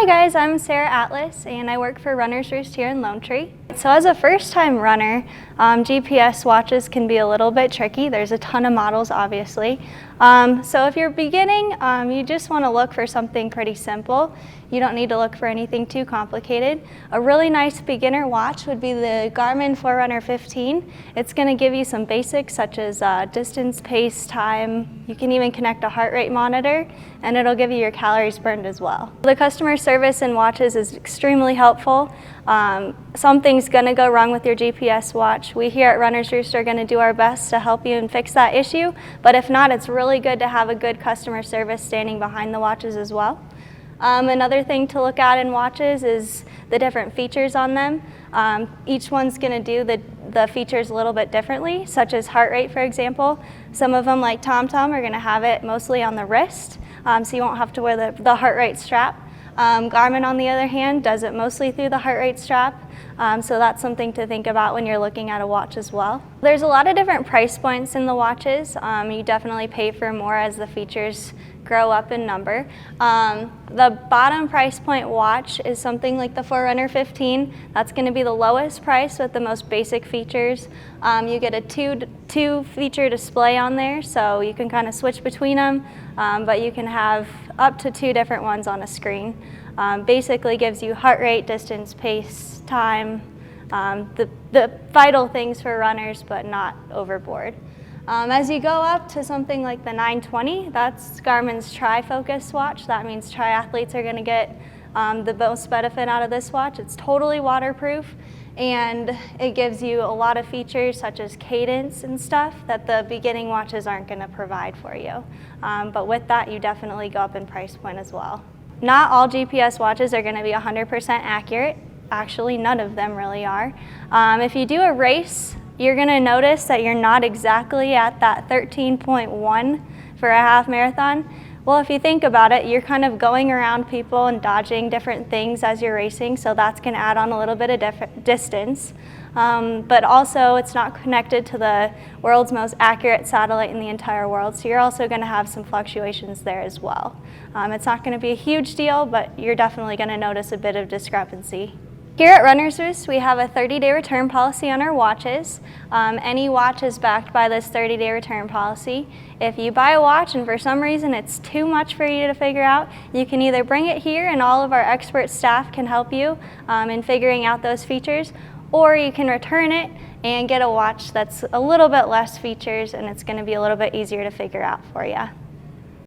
Hi guys, I'm Sarah Atlas and I work for Runners Roost here in Lone Tree. So as a first-time runner, GPS watches can be a little bit tricky. There's a ton of models obviously. So if you're beginning, you just want to look for something pretty simple. You don't need to look for anything too complicated. A really nice beginner watch would be the Garmin Forerunner 15. It's going to give you some basics such as distance, pace, time. You can even connect a heart rate monitor and it'll give you your calories burned as well. The customer service in watches is extremely helpful. Something's going to go wrong with your GPS watch. We here at Runners Roost are going to do our best to help you and fix that issue, but if not, it's really good to have a good customer service standing behind the watches as well. Another thing to look at in watches is the different features on them. Each one's going to do the features a little bit differently, such as heart rate, for example. Some of them, like TomTom, are going to have it mostly on the wrist, so you won't have to wear the heart rate strap. Garmin, on the other hand, does it mostly through the heart rate strap, so that's something to think about when you're looking at a watch as well. There's a lot of different price points in the watches. You definitely pay for more as the features grow up in number. The bottom price point watch is something like the Forerunner 15. That's going to be the lowest price with the most basic features. You get a two feature display on there, so you can kind of switch between them, but you can have up to 2 different ones on a screen. Basically gives you heart rate, distance, pace, time, the vital things for runners, but not overboard. As you go up to something like the 920, that's Garmin's Tri-Focus watch. That means triathletes are going to get the most benefit out of this watch. It's totally waterproof, and it gives you a lot of features such as cadence and stuff that the beginning watches aren't going to provide for you. But with that, you definitely go up in price point as well. Not all GPS watches are going to be 100% accurate. Actually, none of them really are. If you do a race, you're going to notice that you're not exactly at that 13.1 for a half marathon. Well, if you think about it, you're kind of going around people and dodging different things as you're racing, so that's going to add on a little bit of distance. But also, it's not connected to the world's most accurate satellite in the entire world, so you're also going to have some fluctuations there as well. It's not going to be a huge deal, but you're definitely going to notice a bit of discrepancy. Here at Runners Roost, we have a 30-day return policy on our watches. Any watch is backed by this 30-day return policy. If you buy a watch and for some reason it's too much for you to figure out, you can either bring it here and all of our expert staff can help you in figuring out those features, or you can return it and get a watch that's a little bit less features and it's going to be a little bit easier to figure out for you.